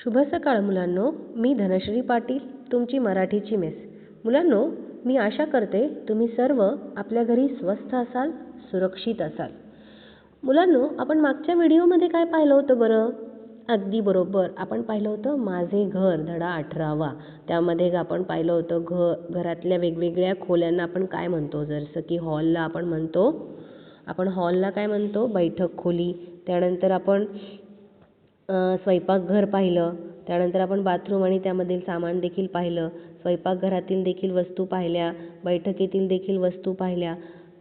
शुभ सकाळ मुलांनो, मी धनश्री पाटील, तुमची मराठीची मिस. मुलांनो, मी आशा करते तुम्ही सर्व आपल्या घरी स्वस्थ असाल, सुरक्षित असाल. मुलांनो, आपण मागच्या व्हिडिओमध्ये काय पाहिलं होतं बरं? अगदी बरोबर, आपण पाहिलं होतं माझे घर धडा 18वा. त्यामध्ये आपण पाहिलं होतं घरातल्या वेगवेगळ्या खोल्यांना आपण काय म्हणतो, जसं की हॉलला आपण हॉलला काय म्हणतो, बैठक खोली. त्यानंतर आपण स्वयंपाकघर पाहिलं. त्यानंतर आपण बाथरूम आणि त्यामधील सामान देखील पाहिलं. स्वयंपाकघरातील देखील वस्तू पाहिल्या, बैठकीतील देखील वस्तू पाहिल्या.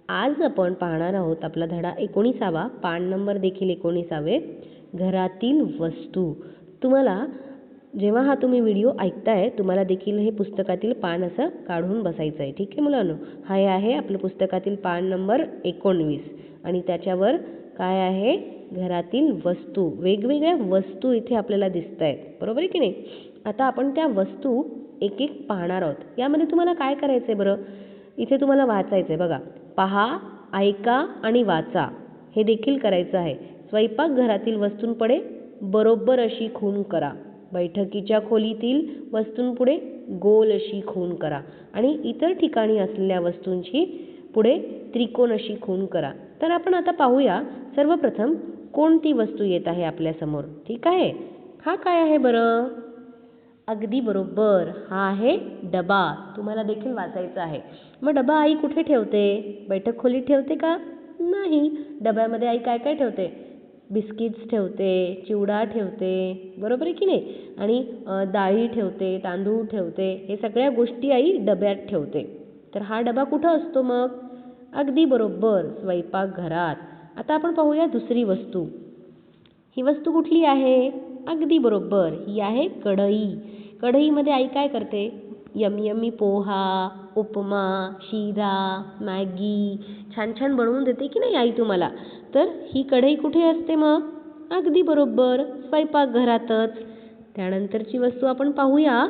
आज आपण पाहणार आहोत आपला धडा 19वा, पान नंबर देखील 19वे, घरातील वस्तू. तुम्हाला जेव्हा तुम्ही व्हिडिओ ऐकताय, तुम्हाला देखील हे पुस्तकातील पान असं काढून बसायचं आहे. ठीक आहे मुलांनो, हे आहे आपलं पुस्तकातील पान नंबर 19 आणि त्याच्यावर काय आहे, घरातील वस्तू. वेगवेगळ्या वस्तू इथे आपल्याला दिसत आहेत, बरोबर आहे की नाही? आता आपण त्या वस्तू एक एक पाहणार आहोत. यामध्ये तुम्हाला काय करायचं आहे बरं? इथे तुम्हाला वाचायचं आहे बघा. पहा, ऐका आणि वाचा हे देखील करायचं आहे. स्वयंपाकघरातील वस्तूंपुढे बरोबर अशी खूण करा. बैठकीच्या खोलीतील वस्तूंपुढे गोल अशी खूण करा आणि इतर ठिकाणी असलेल्या वस्तूंची पुढे त्रिकोण अशी खूण करा. तर आपण आता पाहूया सर्वप्रथम कोणती वस्तू येत आहे आपल्या समोर. ठीक आहे, हा काय आहे बरं? अगदी बरोबर, हा आहे डबा. तुम्हाला देखील वाचायचा आहे. मग डबा आई कुठे ठेवते? बैठक खोलीत ठेवते का? नाही. डब्यामध्ये आई काय काय ठेवते? बिस्किट्स ठेवते, चिवडा ठेवते, बरोबर आहे की नाही? आणि डाळी ठेवते, तांदूळ ठेवते. हे सगळ्या गोष्टी आई डब्यात ठेवते. तर हा डबा कुठं असतो मग? अगदी बरोबर, स्वयंपाकघरात. आता आपण पाहूया दुसरी वस्तू. ही वस्तू कुठली आहे? अगदी बरोबर, ही आहे कढई. कढईमध्ये आई काय करते? यम्मी यम्मी पोहा, उपमा, शिरा, मॅगी छान छान बनवून देते की नाही आई तुम्हाला? तर ही कढई कुठे असते मग? अगदी बरोबर, स्वयंपाकघरातच. त्यानंतरची वस्तू आपण पाहूया.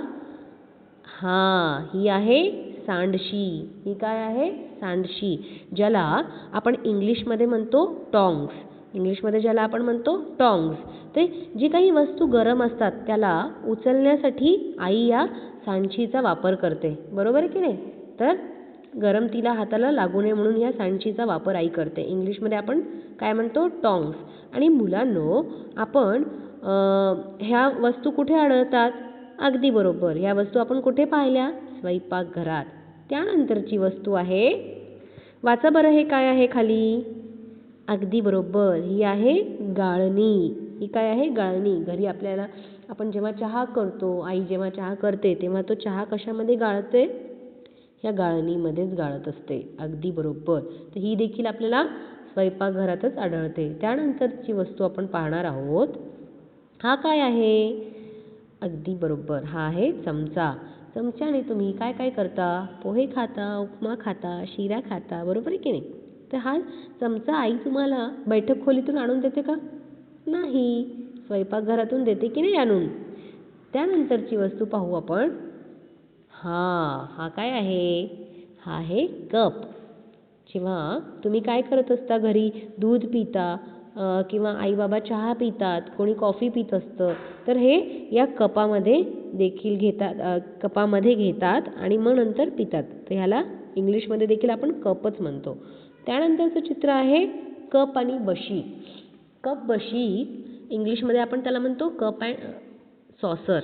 ही आहे सांडशी. ही काय आहे? सांडशी, ज्याला आपण इंग्लिशमध्ये म्हणतो टॉंग्स. इंग्लिशमध्ये ज्याला आपण म्हणतो टॉंग्स. ते जी काही वस्तू गरम असतात त्याला उचलण्यासाठी आई या सांडशीचा वापर करते, बरोबर आहे की नाही? तर गरम तिला हाताला लागू नये म्हणून या सांडशीचा वापर आई करते. इंग्लिशमध्ये आपण काय म्हणतो? टॉंग्स. आणि मुलांनो, आपण ह्या वस्तू कुठे आढळतात? अगदी बरोबर, ह्या वस्तू आपण कुठे पाहिल्या? स्वयंपाकघरात. त्यानंतरची वस्तू आहे, वाचा बरं हे काय आहे खाली? अगदी बरोबर, ही आहे गाळणी. ही काय आहे? गाळणी. घरी आपल्याला आपण जेव्हा चहा करतो, आई जेव्हा चहा करते तेव्हा तो चहा कशामध्ये गाळते? ह्या गाळणीमध्येच गाळत असते. अगदी बरोबर. तर ही देखील आपल्याला स्वयंपाकघरातच आढळते. त्यानंतरची वस्तू आपण पाहणार आहोत. हा काय आहे? अगदी बरोबर, हा आहे चमचा. चमच्याने तुम्ही काय काय करता? पोहे खाता, उपमा खाता, शिरा खाता, बरोबर आहे की नाही? तर हा चमचा आई तुम्हाला बैठक खोलीतून आणून देते का? नाही. स्वयंपाकघरातून देते की नाही आणून? त्यानंतरची वस्तू पाहू आपण. हा काय आहे? हा आहे कप. जेव्हा तुम्ही काय करत असता घरी, दूध पिता किंवा आई बाबा चहा पितात, कोणी कॉफी पित असतं, तर हे या कपामध्ये देखील कपामध्ये घेतात आणि मग नंतर पितात. तर ह्याला इंग्लिशमध्ये देखील आपण कपच म्हणतो. त्यानंतरचं चित्र आहे कप आणि बशी. कप बशी इंग्लिशमध्ये आपण त्याला म्हणतो कप अँड सॉसर.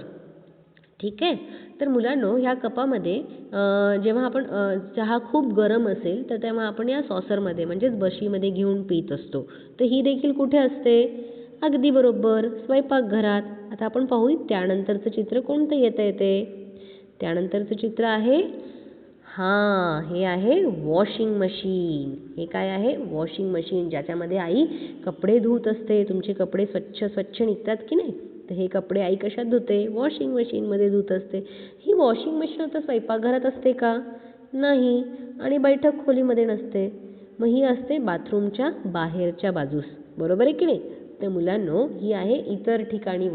ठीक आहे. तर मुलांनो, ह्या कपामध्ये जेव्हा आपण चहा खूप गरम असेल तर तेव्हा आपण या सॉसरमध्ये म्हणजेच बशीमध्ये घेऊन पित असतो. तर ही देखील कुठे असते? अगदी बरोबर, स्वयंपाकघरात. आता आपण पाहू त्यानंतरचं चित्र कोणतं येतं ते. त्यानंतरचं चित्र आहे, हे आहे वॉशिंग मशीन. हे काय आहे? वॉशिंग मशीन, ज्याच्यामध्ये आई कपडे धुत असते. तुमचे कपडे स्वच्छ निघतात की नाही? तर हे कपडे आई कशात धुते? वॉशिंग मशीनमध्ये धुत असते. ही वॉशिंग मशीन आता स्वयंपाकघरात असते का? नाही. आणि बैठक खोलीमध्ये नसते. मग ही असते बाथरूमच्या बाहेरच्या बाजूस, बरोबर आहे की नाही? तर मुलांनो, ही आहे इतर ठिकाणी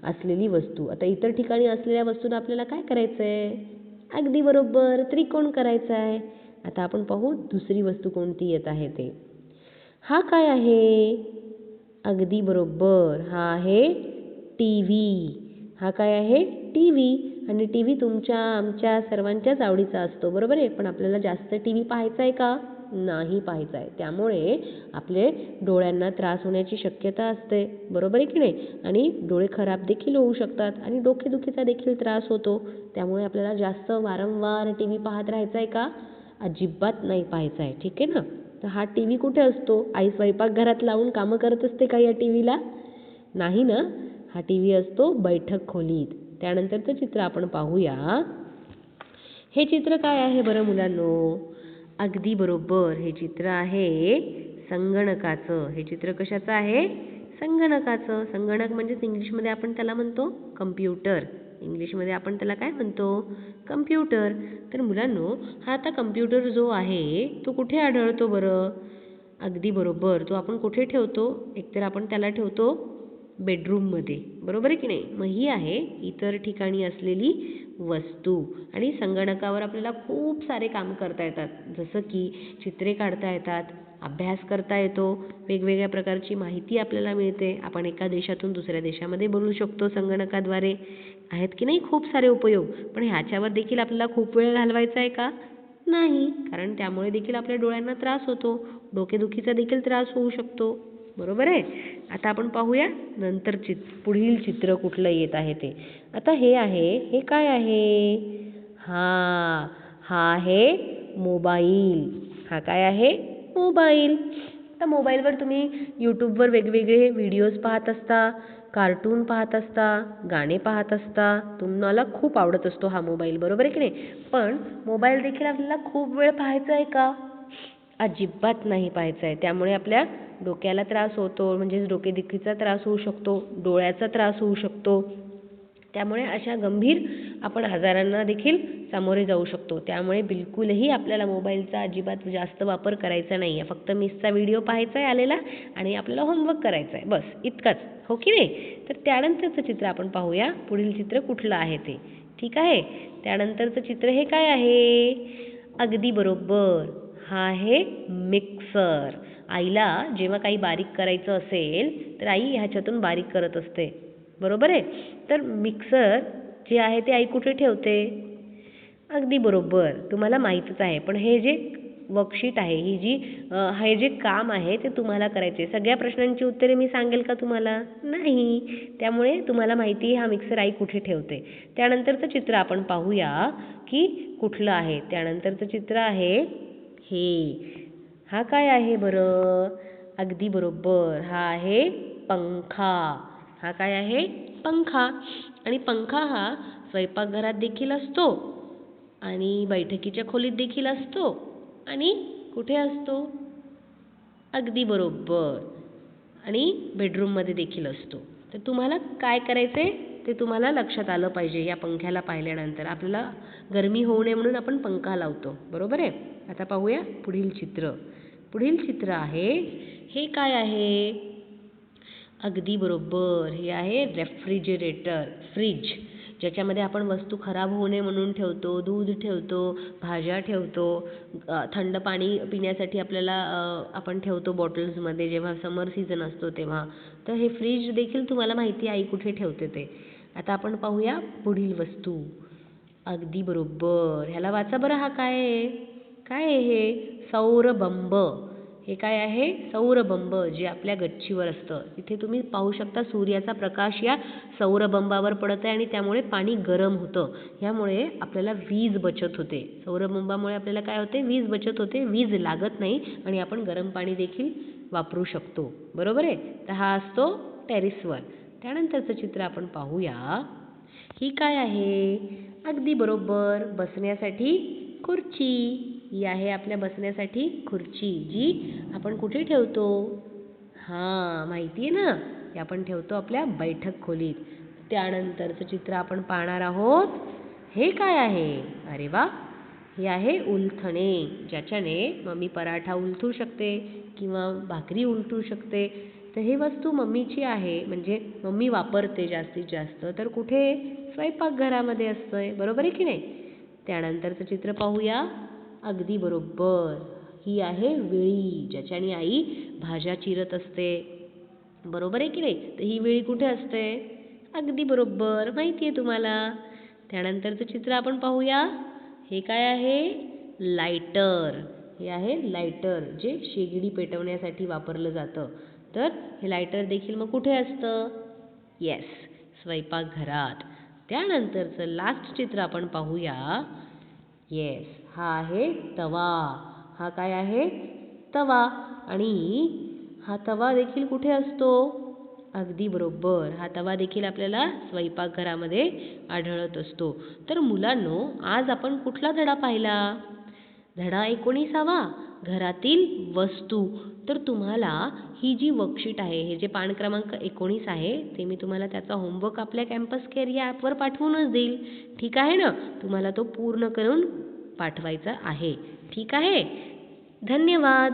असलेली वस्तू. आता इतर ठिकाणी असलेल्या वस्तूंना आपल्याला काय करायचं आहे? अगदी बरोबर, त्रिकोण करायचा आहे. आता आपण पाहू दुसरी वस्तू कोणती येत आहे ते. हा काय आहे? अगदी बरोबर, हा आहे टीव्ही. हा काय आहे? T V. आणि टी व्ही तुमच्या आमच्या सर्वांच्याच आवडीचा असतो, बरोबर आहे. पण आपल्याला जास्त टी व्ही पाहायचा आहे का? नाही पाहायचा आहे. त्यामुळे आपले डोळ्यांना त्रास होण्याची शक्यता असते, बरोबर आहे की नाही. आणि डोळे खराब देखील होऊ शकतात आणि डोकेदुखीचा देखील त्रास होतो. त्यामुळे आपल्याला जास्त वारंवार टी व्ही पाहत राहायचा आहे का? अजिबात नाही पाहायचा आहे, ठीक आहे ना. तर हा टी व्ही कुठे असतो? आई स्वयंपाकघरात लावून कामं करत असते का या टी व्हीला? नाही ना. हा टी व्ही असतो बैठक खोलीत. त्यानंतरचं चित्र आपण पाहूया. हे चित्र काय आहे बरं मुलांनो? अगदी बरोबर, हे चित्र आहे संगणकाचं. हे चित्र कशाचं आहे? संगणकाचं. संगणक म्हणजेच इंग्लिशमध्ये आपण त्याला म्हणतो कम्प्युटर. इंग्लिशमध्ये आपण त्याला काय म्हणतो? कम्प्युटर. तर मुलांनो, हा आता कम्प्युटर जो आहे तो कुठे आढळतो बरं? अगदी बरोबर, तो आपण कुठे ठेवतो? एकतर आपण त्याला ठेवतो बेडरूममध्ये, बरोबर आहे की नाही. मग ही आहे इतर ठिकाणी असलेली वस्तू. आणि संगणकावर आपल्याला खूप सारे काम करता येतात, जसं की चित्रे काढता येतात, अभ्यास करता येतो, वेगवेगळ्या प्रकारची माहिती आपल्याला मिळते. आपण एका देशातून दुसऱ्या देशामध्ये बोलू शकतो संगणकाद्वारे. आहेत की नाही खूप सारे उपयोग. पण ह्याच्यावर देखील आपल्याला खूप वेळ घालवायचा आहे का? नाही, कारण त्यामुळे देखील आपल्या डोळ्यांना त्रास होतो, डोकेदुखीचा देखील त्रास होऊ शकतो, बरोबर आहे. आता आपण पाहूया नंतर पुढील चित्र कुठलं येत आहे ते. आता हे आहे, हे काय आहे? हा आहे मोबाईल. हा काय आहे? मोबाईल. आता मोबाईलवर तुम्ही यूट्यूबवर वेगवेगळे व्हिडिओज पाहत असता, कार्टून पाहत असता, गाणे पाहत असता. तुम्हाला खूप आवडत असतो हा मोबाईल, बरोबर आहे की नाही. पण मोबाईल देखील आपल्याला खूप वेळ पाहायचा आहे का? अजिबात नाही पाहायचं आहे. त्यामुळे आपल्या डोक्याला त्रास होतो, म्हणजेच डोकेदुखीचा त्रास होऊ शकतो, डोळ्याचा त्रास होऊ शकतो. त्यामुळे अशा गंभीर आपण आजारांना देखील सामोरे जाऊ शकतो. त्यामुळे बिलकुलही आपल्याला मोबाईलचा अजिबात जास्त वापर करायचा नाही आहे. फक्त मिसचा व्हिडिओ पाहायचा आहे आलेला आणि आपल्याला होमवर्क करायचा आहे, बस इतकंच, हो की नाही. तर त्यानंतरचं चित्र आपण पाहूया. पुढील चित्र कुठलं आहे ते, ठीक आहे. त्यानंतरचं चित्र हे काय आहे? अगदी बरोबर, हा आहे मिक्सर. आईला जेव्हा काही बारीक करायचं असेल तर आई ह्याच्यातून बारीक करत असते, बरोबर आहे. तर मिक्सर जे आहे ते आई कुठे ठेवते? अगदी बरोबर, तुम्हाला माहीतच आहे. पण हे जे वर्कशीट आहे, हे जे काम आहे ते तुम्हाला करायचे. सगळ्या प्रश्नांची उत्तरे मी सांगेल का तुम्हाला? नाही. त्यामुळे तुम्हाला माहिती आहे हा मिक्सर आई कुठे ठेवते. त्यानंतरचं चित्र आपण पाहूया की कुठलं आहे. त्यानंतरचं चित्र आहे हे. हा काय आहे बरं? अगदी बरोबर, हा आहे पंखा. हा काय आहे? पंखा. आणि पंखा हा स्वयंपाकघरात देखील असतो आणि बैठकीच्या खोलीत देखील असतो आणि कुठे असतो? अगदी बरोबर, आणि बेडरूममध्ये देखील असतो. तर तुम्हाला काय करायचे ते तुम्हाला लक्षात आलं पाहिजे. या पंख्याला पाहिल्यानंतर आपल्याला गरमी होऊ नये म्हणून आपण पंखा लावतो, बरोबर आहे. आता पाहूया पुढील चित्र. पुढील चित्र आहे, हे काय आहे? अगदी बरोबर, हे आहे रेफ्रिजरेटर, फ्रीज. ज्याच्यामध्ये आपण वस्तू खराब होऊ नये म्हणून ठेवतो, दूध ठेवतो, भाज्या ठेवतो, थंड पाणी पिण्यासाठी आपल्याला आपण ठेवतो बॉटल्समध्ये जेव्हा समर सीझन असतो तेव्हा. तर हे फ्रीज देखील तुम्हाला माहिती आहे आई कुठे ठेवते ते. आता आपण पाहूया पुढील वस्तू. अगदी बरोबर, ह्याला वाचा बरं, हा काय आहे? काय आहे हे? सौरबंब. हे काय आहे? सौरबंब, जे आपल्या गच्चीवर असतं. इथे तुम्ही पाहू शकता सूर्याचा प्रकाश या सौरबंबावर पडत आहे आणि त्यामुळे पाणी गरम होतं. ह्यामुळे आपल्याला वीज बचत होते. सौरबंबामुळे आपल्याला काय होते? वीज बचत होते, वीज लागत नाही आणि आपण गरम पाणी देखील वापरू शकतो, बरोबर आहे. तर हा असतो टेरेसवर. त्यानंतरचं चित्र आपण पाहूया. ही काय आहे? अगदी बरोबर, बसण्यासाठी खुर्ची. ही आहे आपल्या बसण्यासाठी खुर्ची, जी आपण कुठे ठेवतो? माहिती आहे ना, हे आपण ठेवतो आपल्या बैठक खोलीत. त्यानंतरचं चित्र आपण पाहणार आहोत. हे काय आहे? अरे वा, हे आहे उलथणे, ज्याच्याने मम्मी पराठा उलथू शकते किंवा भाकरी उलटू शकते. तर ही वस्तू मम्मीची आहे, म्हणजे मम्मी वापरते जास्तीत जास्त. तर कुठे? स्वयंपाकघरामध्ये असतंय, बरोबर आहे की नाही. त्यानंतरचं चित्र पाहूया. अगदी बरोबर, ही आहे विळी, ज्याच्याने आई भाज्या चिरत असते, बरोबर आहे की नाही. तर ही विळी कुठे असते? अगदी बरोबर, माहिती आहे तुम्हाला. त्यानंतरचं चित्र आपण पाहूया. हे काय आहे? लायटर. हे आहे लायटर, जे शेगडी पेटवण्यासाठी वापरलं जातं. तर हे लायटर देखील मग कुठे असतं? येस, स्वयंपाकघरात. त्यानंतरचं लास्ट चित्र आपण पाहूया. येस, हा आहे तवा. हा काय आहे? तवा. आणि हा तवा देखील कुठे असतो? अगदी बरोबर, हा तवा देखील आपल्याला स्वयंपाकघरामध्ये आढळत असतो. तर मुलांनो, आज आपण कुठला धडा पाहिला? धडा 19वा, घरातील वस्तू. तर तुम्हाला ही जी वर्कशीट आहे, हे जे पान क्रमांक 19 आहे, ते मी तुम्हाला त्याचा होमवर्क आपल्या कॅम्पस केअर या ॲपवर पाठवूनच देईल. ठीक आहे ना? तुम्हाला तो पूर्ण करून पाठवायचा आहे. ठीक आहे? धन्यवाद.